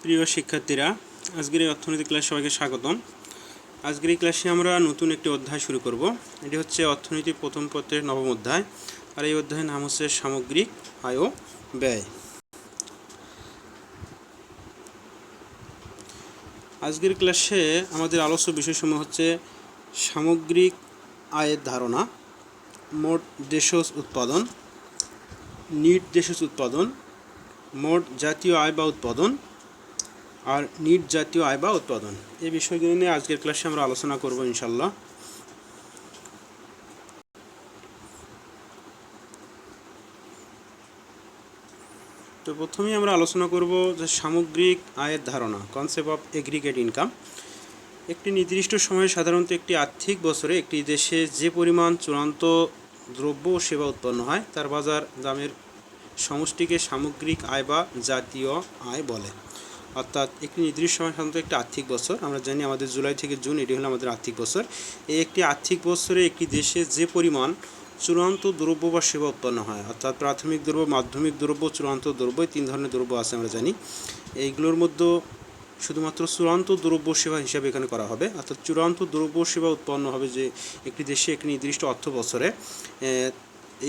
প্রিয় শিক্ষার্থীরা, আজকের এই অর্থনীতি ক্লাস সবাইকে স্বাগতম। আজকের এই ক্লাসে আমরা নতুন একটি অধ্যায় শুরু করব। এটি হচ্ছে অর্থনীতির প্রথম পত্রের নবম অধ্যায়, আর এই অধ্যায়ের নাম হচ্ছে সামগ্রিক আয় ও ব্যয়। আজকের ক্লাসে আমাদের আলোচ্য বিষয়সমূহ হচ্ছে সামগ্রিক আয়ের ধারণা, মোট দেশজ উৎপাদন, নিট দেশজ উৎপাদন, মোট জাতীয় আয় বা উৎপাদন আর নিট জাতীয় আয় বা উৎপাদন। এই বিষয়গুলো নিয়ে আজকের ক্লাসে আমরা আলোচনা করব ইনশাল্লাহ। তো প্রথমেই আমরা আলোচনা করব যে সামগ্রিক আয়ের ধারণা, কনসেপ্ট অফ এগ্রিগেট ইনকাম। একটি নির্দিষ্ট সময়ে সাধারণত একটি আর্থিক বছরে একটি দেশে যে পরিমাণ চূড়ান্ত দ্রব্য ও সেবা উৎপন্ন হয় তার বাজার দামের সমষ্টিকে সামগ্রিক আয় বা জাতীয় আয় বলে। অর্থাৎ একটি নির্দিষ্ট সময় সাধারণত একটি আর্থিক বছর, আমরা জানি আমাদের জুলাই থেকে জুন এটি হলো আমাদের আর্থিক বছর। এই একটি আর্থিক বছরে একটি দেশে যে পরিমাণ চূড়ান্ত দ্রব্য বা সেবা উৎপন্ন হয়, অর্থাৎ প্রাথমিক দ্রব্য, মাধ্যমিক দ্রব্য, চূড়ান্ত দ্রব্য, এই তিন ধরনের দ্রব্য আছে আমরা জানি। এইগুলোর মধ্যে শুধুমাত্র চূড়ান্ত দ্রব্য সেবা হিসাবে এখানে করা হবে। অর্থাৎ চূড়ান্ত দ্রব্য সেবা উৎপন্ন হবে যে একটি দেশে একটি নির্দিষ্ট অর্থ বছরে,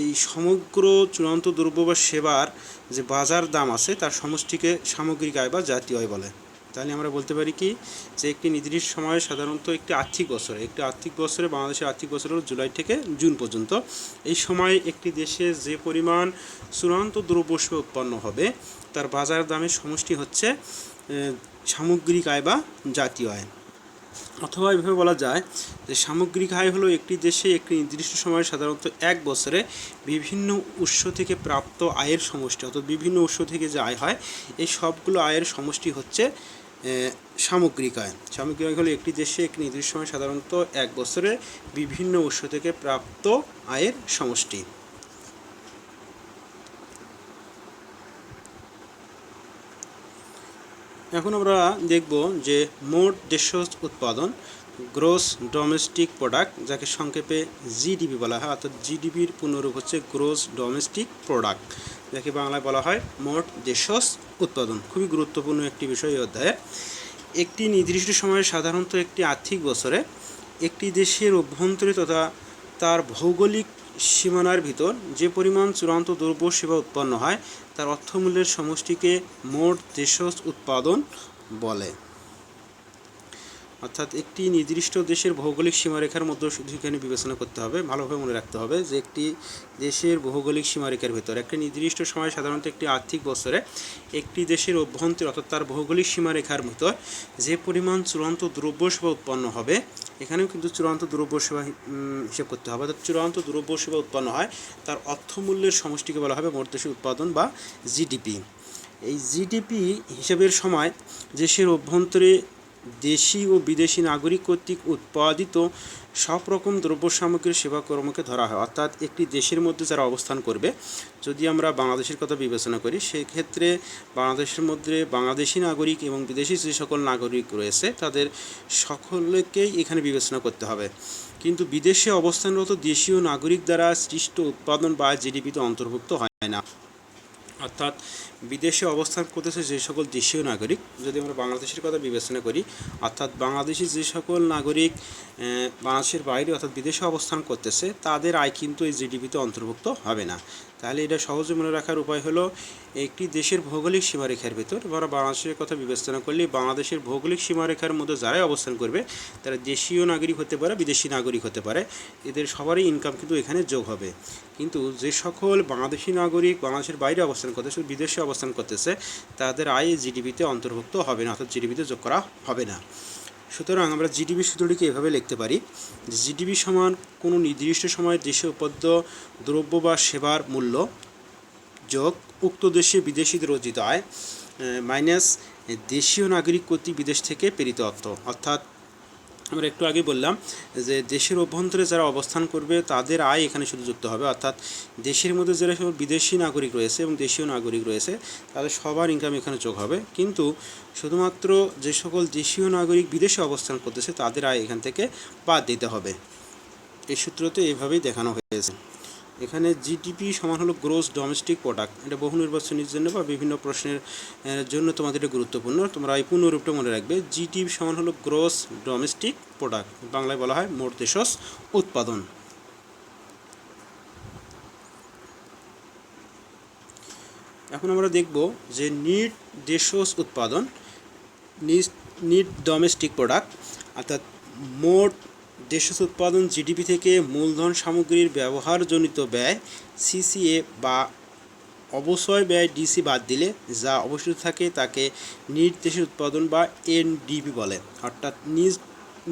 এই সমগ্র চূড়ান্ত দ্রব্য বা সেবার যে বাজার দাম আছে তার সমষ্টিকে সামগ্রিক আয় বা জাতীয় আয় বলে। তাহলে আমরা বলতে পারি কি যে একটি নির্দিষ্ট সময়ে সাধারণত একটি আর্থিক বছরে বাংলাদেশের আর্থিক বছর হল জুলাই থেকে জুন পর্যন্ত, এই সময় একটি দেশে যে পরিমাণ চূড়ান্ত দ্রব্য সেবা উৎপন্ন হবে তার বাজার দামের সমষ্টি হচ্ছে সামগ্রিক আয় বা জাতীয় আয়। অথবা এভাবে বলা যায় যে সামগ্রিক আয় হলো একটি দেশে একটি নির্দিষ্ট সময়ে সাধারণত এক বছরে বিভিন্ন উৎস থেকে প্রাপ্ত আয়ের সমষ্টি, অর্থাৎ বিভিন্ন উৎস থেকে যে আয় হয় এই সবগুলো আয়ের সমষ্টি হচ্ছে সামগ্রিক আয়। সামগ্রিক আয় হলো একটি দেশে একটি নির্দিষ্ট সময়ে সাধারণত এক বছরে বিভিন্ন উৎস থেকে প্রাপ্ত আয়ের সমষ্টি। এখন আমরা দেখব যে মোট দেশজ উৎপাদন, গ্রোস ডোমেস্টিক প্রোডাক্ট, যাকে সংক্ষেপে জিডিপি বলা হয়, অর্থাৎ জিডিপির পূর্ণরূপ হচ্ছে গ্রোস ডোমেস্টিক প্রোডাক্ট, যাকে বাংলায় বলা হয় মোট দেশজ উৎপাদন। খুবই গুরুত্বপূর্ণ একটি বিষয় এই অধ্যায়ে। একটি নির্দিষ্ট সময়ে সাধারণত একটি আর্থিক বছরে একটি দেশের অভ্যন্তরে তথা তার ভৌগোলিক সীমানার ভিতর যে পরিমাণ চূড়ান্ত দ্রব্য সেবা উৎপন্ন হয় তার অর্থমূল্যের সমষ্টিকে মোট দেশজ উৎপাদন বলে। অর্থাৎ একটি নির্দিষ্ট দেশের ভৌগোলিক সীমারেখার মধ্যে শুধু এখানে বিবেচনা করতে হবে, ভালোভাবে মনে রাখতে হবে যে একটি দেশের ভৌগোলিক সীমারেখার ভিতর একটি নির্দিষ্ট সময় সাধারণত একটি আর্থিক বছরে একটি দেশের অভ্যন্তরে অর্থাৎ তার ভৌগোলিক সীমারেখার ভিতর যে পরিমাণ চূড়ান্ত দ্রব্য সেবা উৎপন্ন হবে, এখানেও কিন্তু চূড়ান্ত দ্রব্য সেবা হিসেব করতে হবে। অর্থাৎ চূড়ান্ত দ্রব্য সেবা উৎপন্ন হয় তার অর্থমূল্যের সমষ্টিকে বলা হবে মোট দেশের উৎপাদন বা জিডিপি। এই জিডিপি হিসেবের সময় দেশের অভ্যন্তরে দেশি ও বিদেশি নাগরিক কর্তৃক উৎপাদিত সব রকম দ্রব্য সামগ্রীর সেবাকর্মকে ধরা হয়। অর্থাৎ একটি দেশের মধ্যে যারা অবস্থান করবে, যদি আমরা বাংলাদেশের কথা বিবেচনা করি সেক্ষেত্রে বাংলাদেশের মধ্যে বাংলাদেশি নাগরিক এবং বিদেশি যে সকল নাগরিক রয়েছে তাদের সকলকেই এখানে বিবেচনা করতে হবে। কিন্তু বিদেশে অবস্থানরত দেশীয় নাগরিক দ্বারা সৃষ্ট উৎপাদন বা জিডিপিতে অন্তর্ভুক্ত হয় না। অর্থাৎ বিদেশে অবস্থান করতেছে যে সকল দেশীয় নাগরিক, যদি আমরা বাংলাদেশের কথা বিবেচনা করি, অর্থাৎ বাংলাদেশি যে সকল নাগরিক বাংলাদেশের বাইরে অর্থাৎ বিদেশে অবস্থান করতেছে তাদের আয় কিন্তু এই জিডিপিতে অন্তর্ভুক্ত হবে না। তাহলে এটা সহজে মনে রাখার উপায় হলো একটি দেশের ভৌগোলিক সীমারেখার ভিতর আমরা বাংলাদেশের কথা বিবেচনা করলে বাংলাদেশের ভৌগোলিক সীমারেখার মধ্যে যারাই অবস্থান করবে তারা দেশীয় নাগরিক হতে পারে, বিদেশি নাগরিক হতে পারে, এদের সবারই ইনকাম কিন্তু এখানে যোগ হবে। কিন্তু যে সকল বাংলাদেশি নাগরিক বাংলাদেশের বাইরে অবস্থান করতেছে, বিদেশে অবস্থান করতেছে, তাদের আয় জিডিপিতে অন্তর্ভুক্ত হবে না, অর্থাৎ জিডিপিতে যোগ করা হবে না। সুতরাং আমরা জিডিপি সূত্রটিকে এভাবে লিখতে পারি যে জিডিপি সমান কোনো নির্দিষ্ট সময়ে দেশে উৎপাদিত দ্রব্য বা সেবার মূল্য যোগ উক্ত দেশে বিদেশিদের অর্জিত আয় মাইনাস দেশীয় নাগরিক কর্তৃক বিদেশ থেকে প্রেরিত অর্থ। অর্থাৎ আমরা একটু আগে বললাম যে দেশের অভ্যন্তরে যারা অবস্থান করবে তাদের আয় এখানে শুধু যুক্ত হবে, অর্থাৎ দেশের মধ্যে যারা সব বিদেশি নাগরিক রয়েছে এবং দেশীয় নাগরিক রয়েছে তাদের সবার ইনকাম এখানে যোগ হবে। কিন্তু শুধুমাত্র যে সকল দেশীয় নাগরিক বিদেশে অবস্থান করতেছে তাদের আয় এখান থেকে বাদ দিতে হবে। এই সূত্রতে এইভাবেই দেখানো হয়েছে। এখানে জিডিপি সমান হলো গ্রোস ডোমেস্টিক প্রোডাক্ট। এটা বহু নির্বাচনের জন্য বা বিভিন্ন প্রশ্নের জন্য তোমাদের এটা গুরুত্বপূর্ণ, তোমরা এই পূর্ণরূপটা মনে রাখবে। জিডিপি সমান হলো গ্রোস ডোমেস্টিক প্রোডাক্ট, বাংলায় বলা হয় মোট দেশজ উৎপাদন। এখন আমরা দেখব যে নিট দেশজ উৎপাদন, নিট ডোমেস্টিক প্রোডাক্ট, অর্থাৎ মোট দেশজ উৎপাদন জিডিপি থেকে মূলধন সামগ্রীর ব্যবহারজনিত ব্যয় সিসিএ বা অবশ্যই ব্যয় ডিসি বাদ দিলে যা অবশিষ্ট থাকে তাকে নিট দেশের উৎপাদন বা এনডিপি বলে। অর্থাৎ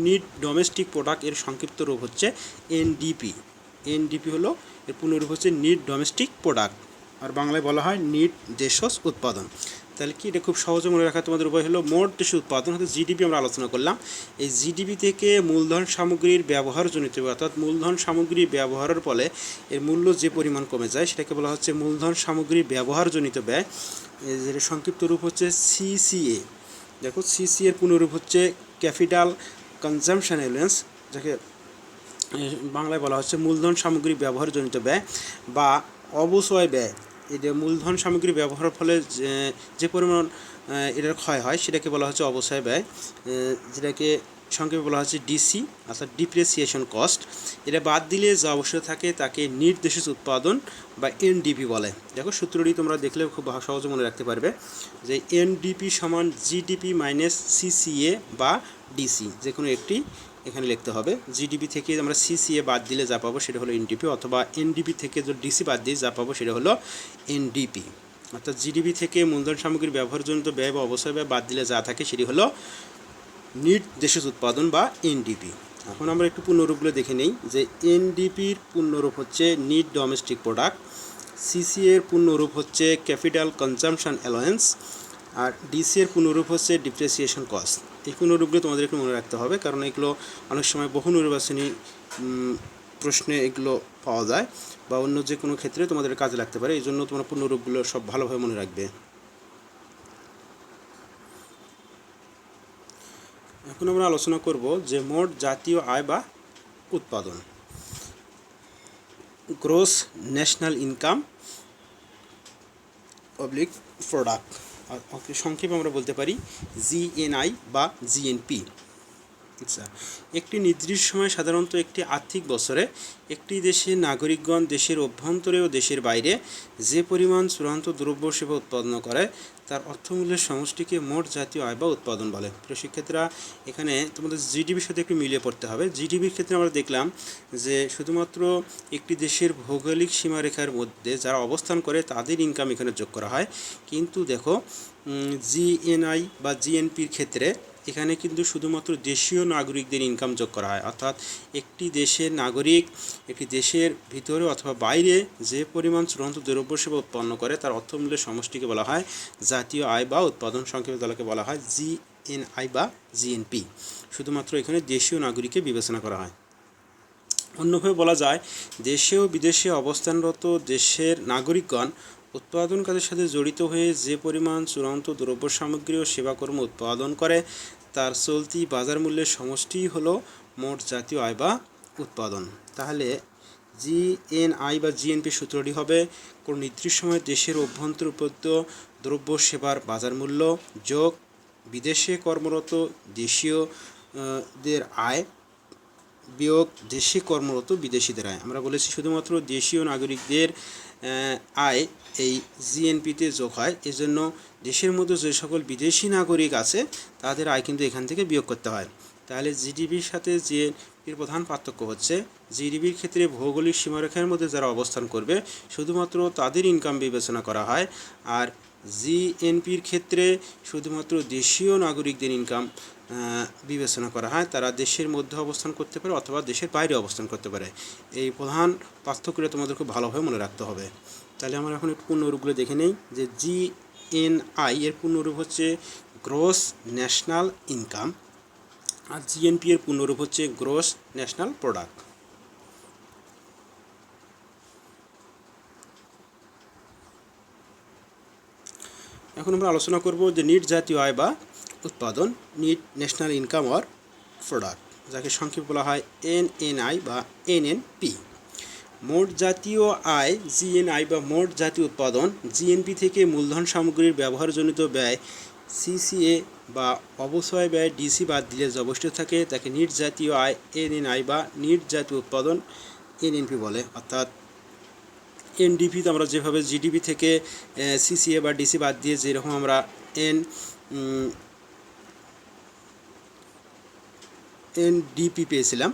নিট ডোমেস্টিক প্রোডাক্ট এর সংক্ষিপ্ত রূপ হচ্ছে এনডিপি। এনডিপি হলো এর পূর্ণরূপ হচ্ছে নিট ডোমেস্টিক প্রোডাক্ট, আর বাংলায় বলা হয় নিট দেশজ উৎপাদন। তাহলে কি এটা খুব সহজে মনে রাখা তোমাদের উপায় হলো মোট দেশের উৎপাদন হচ্ছে জিডিপি আমরা আলোচনা করলাম। এই জিডিপি থেকে মূলধন সামগ্রীর ব্যবহারজনিত ব্যয়, অর্থাৎ মূলধন সামগ্রী ব্যবহারের ফলে এর মূল্য যে পরিমাণ কমে যায় সেটাকে বলা হচ্ছে মূলধন সামগ্রী ব্যবহারজনিত ব্যয়, যেটা সংক্ষিপ্ত রূপ হচ্ছে সিসিএ। দেখো সিসি এর পূর্ণরূপ হচ্ছে ক্যাপিটাল কনজাম্পশন অ্যালাউন্স, যাকে বাংলায় বলা হচ্ছে মূলধন সামগ্রী ব্যবহারজনিত ব্যয় বা অবশ্যই ব্যয়। এটা মূলধন সামগ্রী ব্যবহারের ফলে যে পরিমাণ এটার ক্ষয় হয় সেটাকে বলা হচ্ছে অবশ্যই ব্যয়, যেটাকে সংক্ষেপে বলা হচ্ছে ডিসি, অর্থাৎ ডিপ্রিসিয়েশন কস্ট। এটা বাদ দিলে যা অবশ্যই থাকে তাকে নিট দেশজ উৎপাদন বা এনডিপি বলে। দেখো সূত্রটি তোমরা দেখলে খুব সহজে মনে রাখতে পারবে যে এনডিপি সমান জিডিপি মাইনাস সিসিএ বা ডিসি, যে কোনো একটি এখানে লিখতে হবে। জিডিপি থেকে আমরা সিসিএ বাদ দিলে যা পাবো সেটা হলো এনডিপি, অথবা এনডিপি থেকে যদি ডিসি বাদ দিয়ে যা পাবো সেটা হলো এনডিপি। অর্থাৎ জিডিপি থেকে মূলধন সামগ্রীর ব্যবহারজনিত ব্যয় বা অবশ্যই ব্যয় বাদ দিলে যা থাকে সেটি হলো নিট দেশজ উৎপাদন বা এনডিপি। এখন আমরা একটু পূর্ণরূপগুলো দেখে নেই যে এনডিপির পূর্ণরূপ হচ্ছে নিট ডোমেস্টিক প্রোডাক্ট, সিসি এর পূর্ণরূপ হচ্ছে ক্যাপিটাল কনজাম্পশন অ্যালাউন্স, আর ডিসি এর পূর্ণরূপ হচ্ছে ডিপ্রিসিয়েশন কস্ট। এই পূর্ণরূপগুলো তোমাদের একটু মনে রাখতে হবে, কারণ এগুলো অনেক সময় বহু নির্বাচনী প্রশ্নে এগুলো পাওয়া যায় বা অন্য যে কোনো ক্ষেত্রে তোমাদের কাজে লাগতে পারে, এই জন্য তোমরা পূর্ণরূপগুলো সব ভালোভাবে মনে রাখবে। এখন আমরা আলোচনা করব যে মোট জাতীয় আয় বা উৎপাদন, gross national income public product, সংক্ষেপে আমরা বলতে পারি জিএনআই বা জিএনপি। আচ্ছা, একটি নির্দিষ্ট সময় সাধারণত একটি আর্থিক বছরে একটি দেশের নাগরিকগণ দেশের অভ্যন্তরে ও দেশের বাইরে যে পরিমাণ চূড়ান্ত দ্রব্য সেবা উৎপাদন করে তার অর্থমূল্যের সমষ্টিকে মোট জাতীয় আয় বা উৎপাদন বলে। প্রিয় শিক্ষার্থীরা, এখানে তোমাদের জিডিপির সাথে একটু মিলিয়ে পড়তে হবে। জিডিপির ক্ষেত্রে আমরা দেখলাম যে শুধুমাত্র একটি দেশের ভৌগোলিক সীমারেখার মধ্যে যারা অবস্থান করে তাদের ইনকাম এখানে যোগ করা হয়, কিন্তু দেখো জিএনআই বা জিএনপির ক্ষেত্রে এখানে কিন্তু শুধুমাত্র দেশীয় নাগরিকদের ইনকাম যোগ করা হয়। অর্থাৎ একটি দেশের নাগরিক একটি দেশের ভিতরে অথবা বাইরে যে পরিমাণ চূড়ান্ত দ্রব্য সেবা উৎপন্ন করে তার অর্থমূল্যের সমষ্টিকে বলা হয় জাতীয় আয় বা উৎপাদন, সংক্ষেপে তাকে বলা হয় জিএনআই বা জিএনপি। শুধুমাত্র এখানে দেশীয় নাগরিককে বিবেচনা করা হয়। অন্যভাবে বলা যায় দেশে ও বিদেশে অবস্থানরত দেশের নাগরিকগণ উৎপাদন কাজের সাথে জড়িত হয়ে যে পরিমাণ চূড়ান্ত দ্রব্য সামগ্রী ও সেবাকর্ম উৎপাদন করে তার চলতি বাজার মূল্যের সমষ্টিই হলো মোট জাতীয় আয় বা উৎপাদন। তাহলে জিএনআই বা জিএনপি সূত্রটি হবে কোনো নির্দিষ্ট সময় দেশের অভ্যন্তরে উৎপাদিত দ্রব্য সেবার বাজার মূল্য যোগ বিদেশে কর্মরত দেশীয়দের আয় বিয়োগ দেশে কর্মরত বিদেশিদের আয়। আমরা বলেছি শুধুমাত্র দেশীয় নাগরিকদের আয় এই জিএনপিতে যোগ হয়, এজন্য দেশের মধ্যে যে সকল বিদেশি নাগরিক আছে তাদের আয় কিন্তু এখান থেকে বিয়োগ করতে হয়। তাহলে জিডিপির সাথে জিএনপির প্রধান পার্থক্য হচ্ছে জিডিপির ক্ষেত্রে ভৌগোলিক সীমারেখার মধ্যে যারা অবস্থান করবে শুধুমাত্র তাদের ইনকাম বিবেচনা করা হয়, আর জিএনপির ক্ষেত্রে শুধুমাত্র দেশীয় নাগরিকদের ইনকাম বিবেচনা করা হয়। তারা দেশের মধ্যে অবস্থান করতে পারে অথবা দেশের বাইরে অবস্থান করতে পারে। এই প্রধান পার্থক্যটা তোমাদের খুব ভালোভাবে মনে রাখতে হবে। তাহলে আমরা এখন একটু পূর্ণরূপগুলো দেখে নেই যে জিএনআই এর পূর্ণরূপ হচ্ছে গ্রোস ন্যাশনাল ইনকাম, আর জিএনপি এর পূর্ণরূপ হচ্ছে গ্রোস ন্যাশনাল প্রোডাক্ট। এখন আমরা আলোচনা করব যে নিট জাতীয় আয় বা উৎপাদন, net national income or product, যাকে সংক্ষেপে বলা হয় এনএনআই বা এনএনপি। মোট জাতীয় আয় জিএনআই বা মোট জাতীয় উৎপাদন জিএনপি থেকে মূলধন সামগ্রীর ব্যবহারজনিত ব্যয় সিসিএ বা অবশ্যই ব্যয় ডিসি বাদ দিলে যে অবশিষ্ট থাকে তাকে নিট জাতীয় আয় এনএনআই বা নিট জাতীয় উৎপাদন এনএনপি বলে। অর্থাৎ এনডিপিতে আমরা যেভাবে জিডিপি থেকে সিসিএ বা ডিসি বাদ দিয়ে যেরকম আমরা এনডিপি পেয়েছিলাম,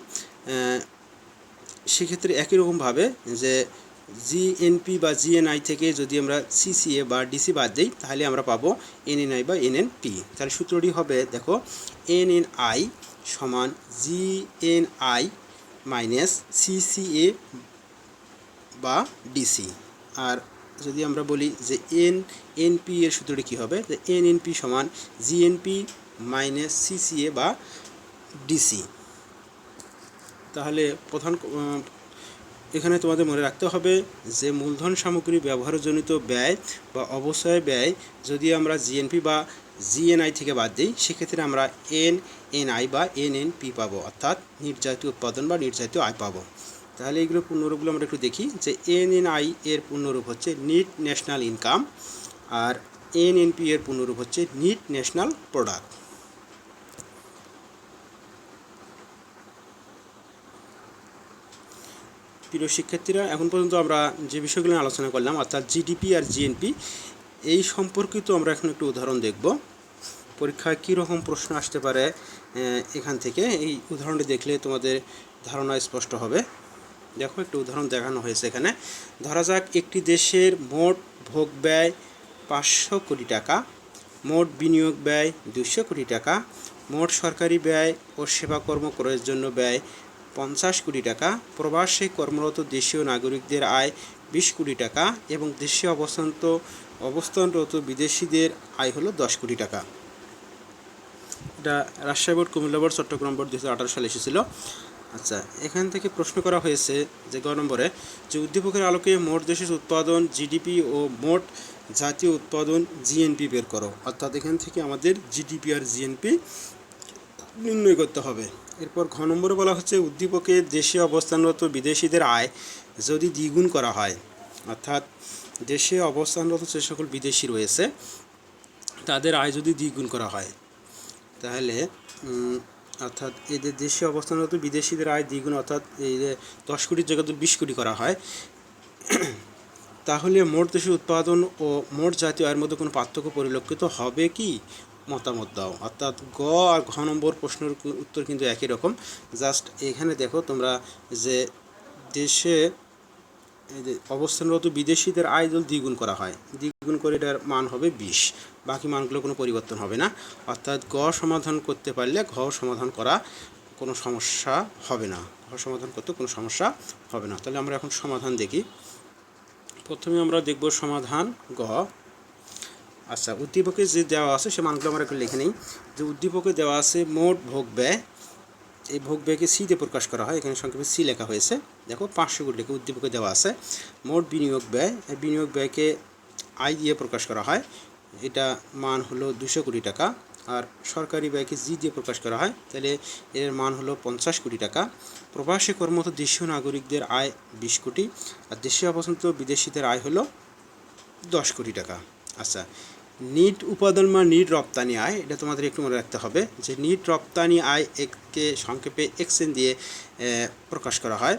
সেক্ষেত্রে একই রকমভাবে যে জিএনপি বা জিএনআই থেকে যদি আমরা সিসিএ বা ডিসি বাদ দিই তাহলে আমরা পাবো এনএনআই বা এনএনপি। তাহলে সূত্রটি হবে দেখো এনএনআই সমান জিএনআই মাইনাস সিসিএ বা ডিসি। আর যদি আমরা বলি যে এনএনপি এর সূত্রটি কী হবে, যে এনএনপি সমান জিএনপি মাইনাস সিসিএ বা ডিসি। তাহলে এখানে তোমাদের মনে রাখতে হবে যে মূলধন সামগ্রী ব্যবহারজনিত ব্যয় বা অবশ্যই ব্যয় যদি আমরা জিএনপি বা জিএনআই থেকে বাদ দিই সেক্ষেত্রে আমরা এনএনআই বা এনএনপি পাবো, অর্থাৎ নির্জাতীয় উৎপাদন বা নির্জাতীয় আয় পাবো। তাহলে এইগুলো পূর্ণরূপগুলো আমরা একটু দেখি যে এনএনআই এর পূর্ণরূপ হচ্ছে নিট ন্যাশনাল ইনকাম আর এনএনপি এর পূর্ণরূপ হচ্ছে নিট ন্যাশনাল প্রোডাক্ট। প্রিয় শিক্ষার্থীরা, এখন পর্যন্ত আমরা যে বিষয়গুলো আলোচনা করলাম অর্থাৎ জিডিপি আর জিএনপি এই সম্পর্কিত আমরা এখন একটু উদাহরণ দেখব। পরীক্ষায় কী রকম প্রশ্ন আসতে পারে এখান থেকে এই উদাহরণটি দেখলে তোমাদের ধারণা স্পষ্ট হবে। দেখো একটু উদাহরণ দেখানো হয়েছে এখানে। ধরা যাক একটি দেশের মোট ভোগ ব্যয় 500 কোটি টাকা, মোট বিনিয়োগ ব্যয় 200 কোটি টাকা, মোট সরকারি ব্যয় ও সেবা কর্ম ক্রয়ের জন্য ব্যয় 50 কোটি টাকা, প্রবাসে কর্মরত দেশীয় নাগরিকদের আয় 20 কোটি টাকা এবং দেশে অবস্থানরত বিদেশিদের আয় হলো 10 কোটি টাকা। এটা Rajshahi board, Comilla board, Chattogram board 2018 সালে এসেছিল। আচ্ছা, এখান থেকে প্রশ্ন করা হয়েছে যে গ নম্বরে যে উদ্দীপকের আলোকে মোট দেশের উৎপাদন জিডিপি ও মোট জাতীয় উৎপাদন জিএনপি বের করো। অর্থাৎ এখান থেকে আমাদের জিডিপি আর জিএনপি নির্ণয় করতে হবে। এরপর ঘ নম্বরে বলা হচ্ছে উদ্দীপকে দেশে অবস্থানরত বিদেশিদের আয় যদি দ্বিগুণ করা হয়, অর্থাৎ দেশে অবস্থানরত যে সকল বিদেশি রয়েছে তাদের আয় যদি দ্বিগুণ করা হয় তাহলে অর্থাৎ এদের দেশে অবস্থানরত বিদেশিদের আয় দ্বিগুণ অর্থাৎ এই যে 10 কোটির জায়গায় 20 কোটি করা হয় তাহলে মোট দেশের উৎপাদন ও মোট জাতীয় আয়ের মধ্যে কোনো পার্থক্য পরিলক্ষিত হবে কি? মতামত দাও। অর্থাৎ গ আর ঘ নম্বর প্রশ্নের উত্তর কিন্তু একই রকম, জাস্ট এখানে দেখো তোমরা যে দেশে অবস্থানরত বিদেশিদের আয় যদি দ্বিগুণ করা হয়, দ্বিগুণ করে এটার মান হবে 20, বাকি মানগুলো কোনো পরিবর্তন হবে না। অর্থাৎ গ সমাধান করতে পারলে ঘ সমাধান করা কোনো সমস্যা হবে না, ঘ সমাধান করতে কোনো সমস্যা হবে না। তাহলে আমরা এখন সমাধান দেখি। প্রথমে আমরা দেখব সমাধান গ। আচ্ছা, উদ্দীপকে যে দেওয়া আছে সে মানগুলো আমরা একটু লিখে নিই। যে উদ্দীপকে দেওয়া আছে মোট ভোগ ব্যয়, এই ভোগ ব্যয়কে সি দিয়ে প্রকাশ করা হয়, এখানে সংক্ষেপে সি লেখা হয়েছে। দেখো 500 কোটি টাকা উদ্দীপকে দেওয়া আছে। মোট বিনিয়োগ ব্যয়, এই বিনিয়োগ ব্যয়কে আই দিয়ে প্রকাশ করা হয়, এটা মান হলো 200 কোটি টাকা। আর সরকারি ব্যয়কে জি দিয়ে প্রকাশ করা হয়, তাহলে এর মান হলো 50 কোটি টাকা। প্রবাসী কর্মরত দেশীয় নাগরিকদের আয় 20 কোটি আর দেশীয় অবস্থানরত বিদেশিদের আয় হলো 10 কোটি টাকা। আচ্ছা, নিট উপাদান বা নিট রপ্তানি আয়, এটা তোমাদের একটু মনে রাখতে হবে যে নিট রপ্তানি আয় কে সংক্ষেপে এক্সএন দিয়ে প্রকাশ করা হয়,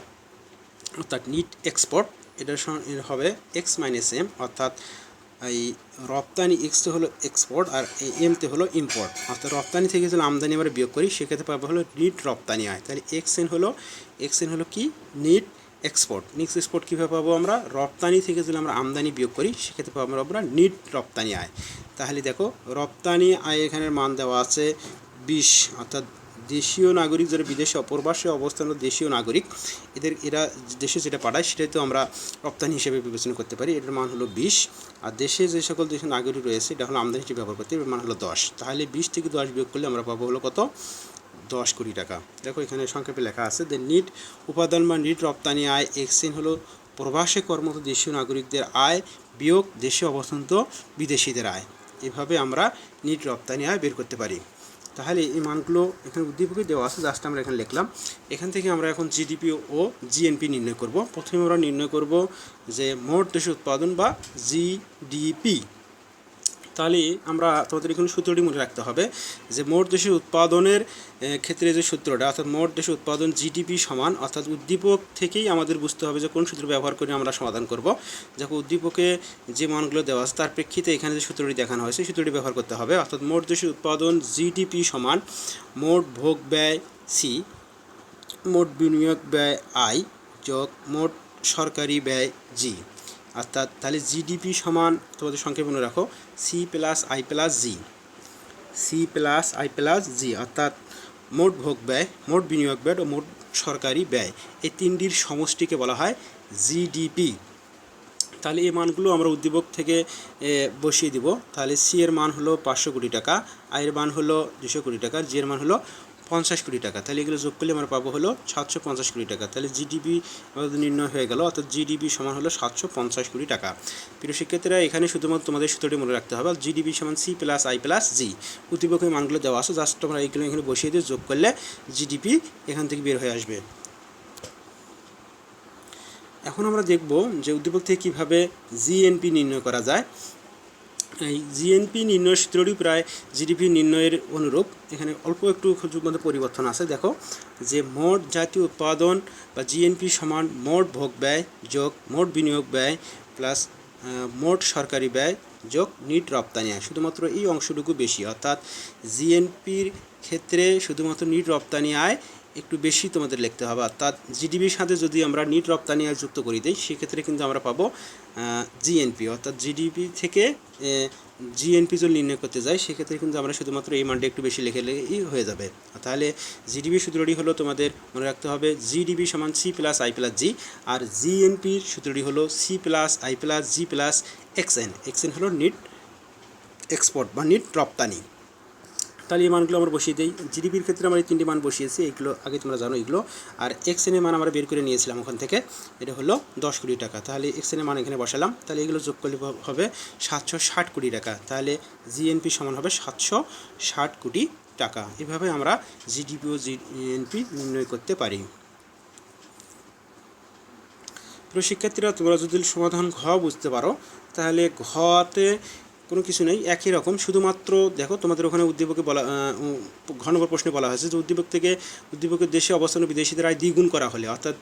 অর্থাৎ নিট এক্সপোর্ট, এটা হবে এক্স মাইনাস এম, অর্থাৎ এই রপ্তানি এক্সতে হলো এক্সপোর্ট আর এমতে হলো ইম্পোর্ট। অর্থাৎ রপ্তানি থেকে যদি আমদানি আমরা বিয়োগ করি সেক্ষেত্রে পাবো হলো নিট রপ্তানি আয়। তাহলে এক্সএন হলো কি নিট এক্সপোর্ট। নিট এক্সপোর্ট কীভাবে পাবো আমরা? রপ্তানি থেকে যদি আমরা আমদানি বিয়োগ করি সেক্ষেত্রে পাবো আমরা নিট রপ্তানি আয়। তাহলে দেখো রপ্তানি আয় এখানের মান দেওয়া আছে 20, অর্থাৎ দেশীয় নাগরিক যারা বিদেশে অপরবাসে অবস্থানরত দেশীয় নাগরিক এরা দেশে যেটা পাঠায় সেটাই তো আমরা রপ্তানি হিসেবে বিবেচনা করতে পারি, এটার মান হলো 20। আর দেশে যে সকল দেশের নাগরিক রয়েছে এটা হলো আমদানি হিসেবে ব্যবহার করতে, এর মান হলো 10। তাহলে 20 থেকে 10 বিয়োগ করলে আমরা পাবো হলো কত? 10 কোটি টাকা। দেখো এখানে সংক্ষেপে লেখা আছে যে নিট উপাদান বা নিট রপ্তানি আয় এক্সএন হলো প্রবাসে কর্মরত দেশীয় নাগরিকদের আয় বিয়োগ দেশে অবস্থানরত বিদেশিদের আয়। এভাবে আমরা নিট রপ্তানি আয় বের করতে পারি। তাহলে এই মানগুলো এখানে উদ্দীপকে দেওয়া আছে, জাস্ট আমরা এখানে লিখলাম। এখান থেকে আমরা এখন জিডিপি ও জিএনপি নির্ণয় করব। প্রথমে আমরা নির্ণয় করব যে মোট দেশীয় উৎপাদন বা জিডিপি। তাহলে আমরা তোমাদের এখানে সূত্রটি মনে রাখতে হবে যে মোট দেশের উৎপাদনের ক্ষেত্রে যে সূত্রটা, অর্থাৎ মোট দেশের উৎপাদন জিডিপি সমান, অর্থাৎ উদ্দীপক থেকেই আমাদের বুঝতে হবে যে কোন সূত্র ব্যবহার করে আমরা সমাধান করব। যখন উদ্দীপকে যে মানগুলো দেওয়া আছে তার প্রেক্ষিতে এখানে যে সূত্রটি দেখানো হয়েছে সূত্রটি ব্যবহার করতে হবে। অর্থাৎ মোট দেশের উৎপাদন জিডিপি সমান মোট ভোগ ব্যয় সি, মোট বিনিয়োগ ব্যয় আই যোগ মোট সরকারি ব্যয় জি। অর্থাৎ তাহলে জিডিপি সমান তোমাদের সংক্ষেপে মনে রাখো C plus I plus G, C plus I plus G, অর্থাৎ মোট ভোগ ব্যয়, মোট বিনিয়োগ ব্যয় ও মোট সরকারি ব্যয়, এই তিনটির সমষ্টিকে বলা হয় জিডিপি। তাহলে এই মানগুলো আমরা উদ্দীপক থেকে বসিয়ে দিব। তাহলে সি এর মান হলো 500 কোটি টাকা, আই এর মান হলো 200 কোটি টাকা, জি এর মান হলো 50 কোটি টাকা। তাহলে এগুলো যোগ করলে আমরা পাবো হলো 750 কোটি টাকা। তাহলে জিডিপি আমাদের নির্ণয় হয়ে গেল, অর্থাৎ জিডিপি সমান হলো 750 কোটি টাকা। প্রিয় শিক্ষার্থীরা, এখানে শুধুমাত্র তোমাদের সূত্রটি মনে রাখতে হবে, জিডিপি সমান সি প্লাস আই প্লাস জি। উদ্দীপকের মানগুলো দেওয়া আছে, জাস্ট আমরা এইগুলো এখানে বসিয়ে দিয়ে যোগ করলে জিডিপি এখান থেকে বের হয়ে আসবে। এখন আমরা দেখব যে উদ্দীপক থেকে কীভাবে জিএনপি নির্ণয় করা যায়। এই জিএনপি নির্ণয়ের সূত্রটি প্রায় জিডিপি নির্ণয়ের অনুরূপ। এখানে অল্প একটু মধ্যে পরিবর্তন আছে। দেখো যে মোট জাতীয় উৎপাদন বা জিএনপি সমান মোট ভোগ ব্যয় যোগ মোট বিনিয়োগ ব্যয় প্লাস মোট সরকারি ব্যয় যোগ নিট রপ্তানি আয়। শুধুমাত্র এই অংশটুকু বেশি, অর্থাৎ জিএনপির ক্ষেত্রে শুধুমাত্র নিট রপ্তানি আয় একটু বেশি তোমাদের লিখতে হবে। অর্থাৎ জিডিপির সাথে যদি আমরা নিট রপ্তানি আয় যুক্ত করে দিই সেক্ষেত্রে কিন্তু আমরা পাবো জিএনপি। অর্থাৎ জিডিপি থেকে জিএনপি যদি নির্ণয় করতে যাই সেক্ষেত্রে কিন্তু আমরা শুধুমাত্র এই মানটা একটু বেশি লিখলেই হয়ে যাবে। তাহলে জিডিপি সূত্রটি হলো তোমাদের মনে রাখতে হবে জিডিপি সমান C plus I plus G, আর জিএনপির সূত্রটি হলো C plus I plus G plus XN. XN হলো নিট এক্সপোর্ট বা নিট রপ্তানি। তাহলে এই মানগুলো আমরা বসিয়ে দিই। জিডিপির ক্ষেত্রে আমরা এই তিনটি মান বসিয়েছি, এগুলো আগে তোমরা জানো এগুলো। আর এক্সএনের মান আমরা বের করে নিয়েছিলাম ওখান থেকে, এটা হলো 10 কোটি টাকা। তাহলে এক্সএনের মান এখানে বসালাম, তাহলে এগুলো যোগ করলে হবে 760 কোটি টাকা। তাহলে জিএনপি সমান হবে 760 কোটি টাকা। এভাবে আমরা জিডিপি ও জিএনপি নির্ণয় করতে পারি। প্রিয় শিক্ষার্থীরা, তোমরা যদি সমাধান ঘ বুঝতে পারো তাহলে ঘতে কোনো কিছু নেই, একই রকম। শুধুমাত্র দেখো তোমাদের ওখানে উদ্দীপকে বলা ঘ নম্বর প্রশ্নে বলা হয়েছে যে উদ্দীপকের দেশে অবস্থান বিদেশিদের আয় দ্বিগুণ করা হলে, অর্থাৎ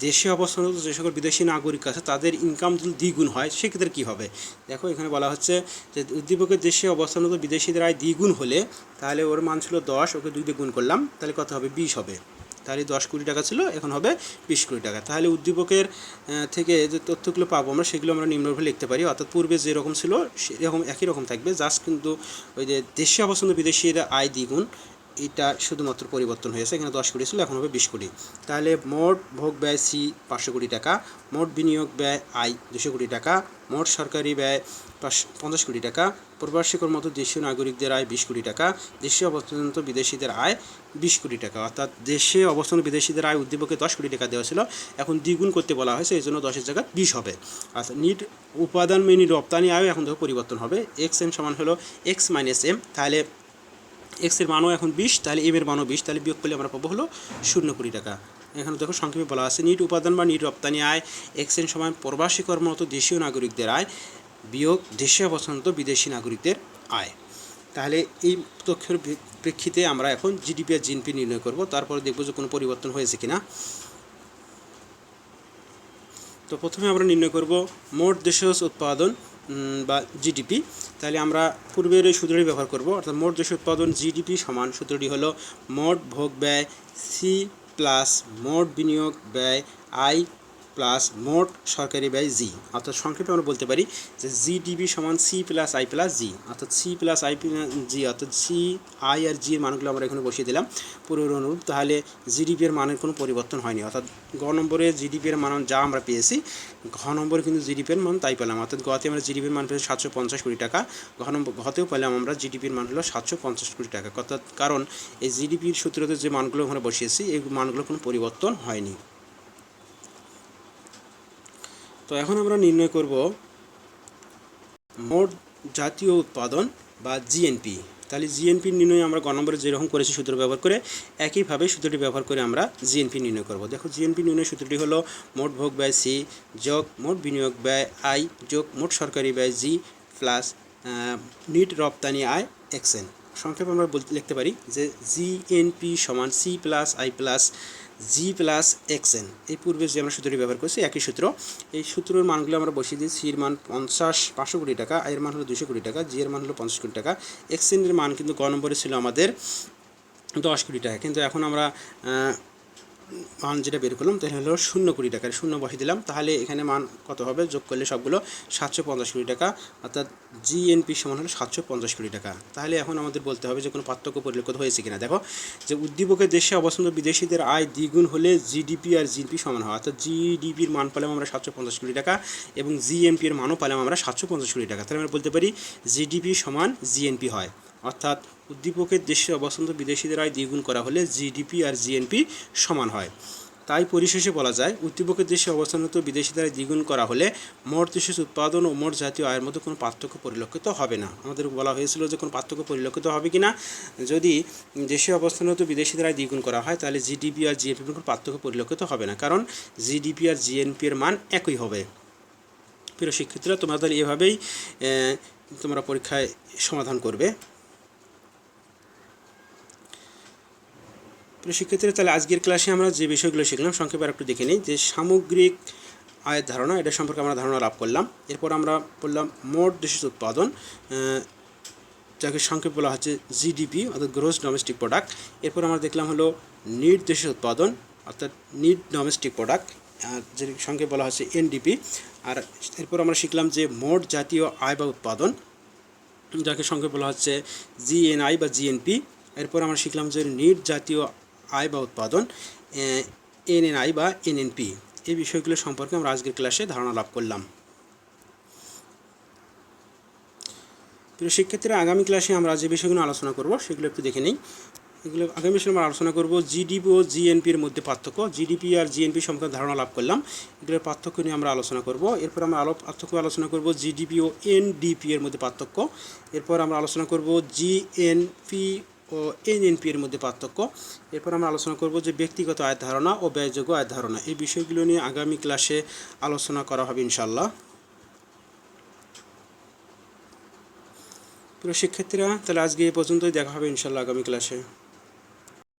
দেশে অবস্থানরত যে সকল বিদেশি নাগরিক আছে তাদের ইনকাম যদি দ্বিগুণ হয় সেক্ষেত্রে কী হবে। দেখো এখানে বলা হচ্ছে যে উদ্দীপকের দেশে অবস্থানরত বিদেশিদের আয় দ্বিগুণ হলে, তাহলে ওর মান ছিল 10, ওকে 2 দিয়ে গুণ করলাম, তাহলে কত হবে 20 হবে। তাহলে 10 কোটি টাকা ছিল, এখন হবে 20 কোটি টাকা। তাহলে উদ্দীপকের থেকে যে তথ্যগুলো পাবো আমরা সেগুলো আমরা নিম্নভাবে লিখতে পারি। অর্থাৎ পূর্বে যেরকম ছিল সেরকম একই রকম থাকবে, জাস্ট কিন্তু ওই যে দেশে অবস্থানরত বিদেশির আয় দ্বিগুণ এটা শুধুমাত্র পরিবর্তন হয়েছে। এখানে 10 কোটি ছিল, এখন হবে 20 কোটি। তাহলে মোট ভোগ ব্যয় সি 500 কোটি টাকা, মোট বিনিয়োগ ব্যয় আই 200 কোটি টাকা, মোট সরকারি ব্যয় 50 কোটি টাকা, প্রবাসী কর্মরত দেশীয় নাগরিকদের আয় 20 কোটি টাকা, দেশে অবস্থানরত বিদেশিদের আয় 20 কোটি টাকা। অর্থাৎ দেশে অবস্থানরত বিদেশিদের আয় উদ্দীপকে 10 কোটি টাকা দেওয়া ছিল, এখন দ্বিগুণ করতে বলা হয়েছে, এই জন্য 10-এর জায়গায় 20 হবে। আচ্ছা, নিট উপাদান মেনি রপ্তানি আয় এখন দেখো পরিবর্তন হবে, এক্স এম সমান হলো এক্স মাইনাস এম। তাহলে এক্সের মানও এখন 20, তাহলে এম এর মানও 20, তাহলে বিয়োগ করলে আমরা পাবো হলো 0 কোটি টাকা। এখানে দেখো সংক্ষেপে বলা আছে নিট উপাদান বা নিট রপ্তানি আয় এক্সএন সমান প্রবাসী কর্মরত দেশীয় নাগরিকদের আয় বিয়োগ দেশে অবস্থানরত বিদেশি নাগরিকদের আয়। তাহলে এই তথ্যের প্রেক্ষিতে আমরা এখন জিডিপি আর জিএনপি নির্ণয় করব, তারপরে দেখবো যে কোনো পরিবর্তন হয়েছে কিনা। তো প্রথমে আমরা নির্ণয় করব মোট দেশীয় উৎপাদন বা জিডিপি। তাহলে আমরা পূর্বের এই সূত্রটি ব্যবহার করব, অর্থাৎ মোট দেশীয় উৎপাদন জিডিপি সমান, সূত্রটি হলো মোট ভোগ ব্যয় সি প্লাস মোট বিনিয়োগ ব্যয় আই প্লাস মোট সরকারি ব্যয় জি। অর্থাৎ সংক্ষেপে আমরা বলতে পারি যে জিডিপি সমান C plus I plus G, অর্থাৎ সি প্লাস আই জি, অর্থাৎ সি আই আর জি এর মানগুলো আমরা এখানে বসিয়ে দিলাম পূর্বের অনুরূপ। তাহলে জিডিপি এর মানের কোনো পরিবর্তন হয়নি, অর্থাৎ গ নম্বরে জিডিপি এর মান যা আমরা পেয়েছি ঘ নম্বরে কিন্তু জিডিপি এর মান তাই পেলাম। অর্থাৎ গতে আমরা জিডিপির মান পেয়েছি 750 কোটি টাকা, ঘতেও পেলাম আমরা জিডিপির মান হলো 750 কোটি টাকা। অর্থাৎ কারণ এই জিডিপির সূত্রতে যে মানগুলো ওখানে বসিয়েছি এই মানগুলো কোনো পরিবর্তন হয়নি। তো এখন আমরা নির্ণয় করব মোট জাতীয় উৎপাদন বা জিএনপি। তাহলে জিএনপি নির্ণয় আমরা গ নম্বরে যেরকম করেছি সূত্র ব্যবহার করে একইভাবে সূত্রটি ব্যবহার করে আমরা জিএনপি নির্ণয় করব। দেখো জিএনপি নির্ণয় সূত্রটি হলো মোট ভোগ ব্যয় সি যোগ মোট বিনিয়োগ ব্যয় আই যোগ মোট সরকারি ব্যয় জি প্লাস নিট রপ্তানি আয় এক্সএন। সংক্ষেপে আমরা লিখতে পারি যে জিএনপি সমান C plus I plus G plus XN. এই পূর্বে যে আমরা সূত্রটি ব্যবহার করছি একই সূত্র। এই সূত্রের মানগুলো আমরা বসিয়ে দিই। সির মান 500 কোটি টাকা, আয়ের মান হলো 200 কোটি টাকা, জি এর মান হলো 50 কোটি টাকা, এক্সএনের মান কিন্তু গ নম্বরে ছিল আমাদের 10 কোটি টাকা। কিন্তু এখন আমরা মান যেটা বের করলাম তাহলে হলো 0 কোটি টাকার 0 বসিয়ে দিলাম। তাহলে এখানে মান কত হবে, যোগ করলে সবগুলো 750 কোটি টাকা, অর্থাৎ জিএনপি সমান হলো 750 কোটি টাকা। তাহলে এখন আমাদের বলতে হবে যে কোনো পার্থক্য পরিলক্ষিত হয়েছে কিনা। দেখো যে উদ্দীপকের দেশে অবস্থানরত বিদেশিদের আয় দ্বিগুণ হলে জিডিপি আর জিএনপি সমান হয়, অর্থাৎ জিডিপির মান পেলাম আমরা 750 কোটি টাকা এবং জিএনপি এর মানও পেলাম আমরা 750 কোটি টাকা। তাহলে আমরা বলতে পারি জিডিপি সমান জিএনপি হয়, অর্থাৎ উদ্দীপকের দেশে অবস্থানরত বিদেশিদের আয় দ্বিগুণ করা হলে জিডিপি আর জিএনপি সমান হয়। তাই পরিশেষে বলা যায় উদ্দীপকের দেশে অবস্থানরত বিদেশিদের আয় দ্বিগুণ করা হলে মোট দেশের উৎপাদন ও মোট জাতীয় আয়ের মধ্যে কোনো পার্থক্য পরিলক্ষিত হবে না। আমাদের বলা হয়েছিল যে কোনো পার্থক্য পরিলক্ষিত হবে কি না, যদি দেশে অবস্থানরত বিদেশিদের আয় দ্বিগুণ করা হয় তাহলে জিডিপি আর জিএনপির কোনো পার্থক্য পরিলক্ষিত হবে না, কারণ জিডিপি আর জিএনপি এর মান একই হবে। প্রিয় শিক্ষার্থীরা, তোমরা তাহলে এভাবেই তোমরা পরীক্ষায় সমাধান করবে। প্রিয় শিক্ষার্থীরা, তাহলে আজকের ক্লাসে আমরা যে বিষয়গুলো শিখলাম সংক্ষেপে একটু দেখে নিই। যে সামগ্রিক আয়ের ধারণা, এটা সম্পর্কে আমরা ধারণা লাভ করলাম। এরপর আমরা বললাম মোট দেশের উৎপাদন, যাকে সংক্ষেপে বলা হচ্ছে জিডিপি অর্থাৎ গ্রোস ডোমেস্টিক প্রোডাক্ট। এরপর আমরা দেখলাম হলো নিট দেশের উৎপাদন অর্থাৎ নিট ডোমেস্টিক প্রোডাক্ট, যে সংক্ষেপে বলা হচ্ছে এনডিপি। আর এরপর আমরা শিখলাম যে মোট জাতীয় আয় বা উৎপাদন, যাকে সংক্ষেপে বলা হচ্ছে জিএনআই বা জিএনপি। এরপর আমরা শিখলাম যে নিট জাতীয় আয় বা উৎপাদন এনএনআই বা এনএনপি। এই বিষয়গুলো সম্পর্কে আমরা আজকের ক্লাসে ধারণা লাভ করলাম। প্রিয় শিক্ষার্থীরা, আগামী ক্লাসে আমরা যে বিষয়গুলো আলোচনা করব সেগুলো একটু দেখে নিই। এগুলো আগামী বিষয়ে আমরা আলোচনা করব জিডিপি ও জিএনপির মধ্যে পার্থক্য। জিডিপি আর জিএনপি সম্পর্কে ধারণা লাভ করলাম, এগুলোর পার্থক্য নিয়ে আমরা আলোচনা করব। এরপর আমরা পার্থক্য আলোচনা করব জিডিপি ও এনডিপি এর মধ্যে পার্থক্য। এরপর আমরা আলোচনা করব জিএনপি ও এনএনপি এর মধ্যে পার্থক্য। এরপর আমরা আলোচনা করব যে ব্যক্তিগত আয়ের ধারণা ও ব্যয়যোগ্য আয়ের ধারণা। এই বিষয়গুলো নিয়ে আগামী ক্লাসে আলোচনা করা হবে ইনশাআল্লাহ। প্রিয় শিক্ষার্থীরা, তাহলে আজকে এই পর্যন্তই, দেখা হবে ইনশাআল্লাহ আগামী ক্লাসে।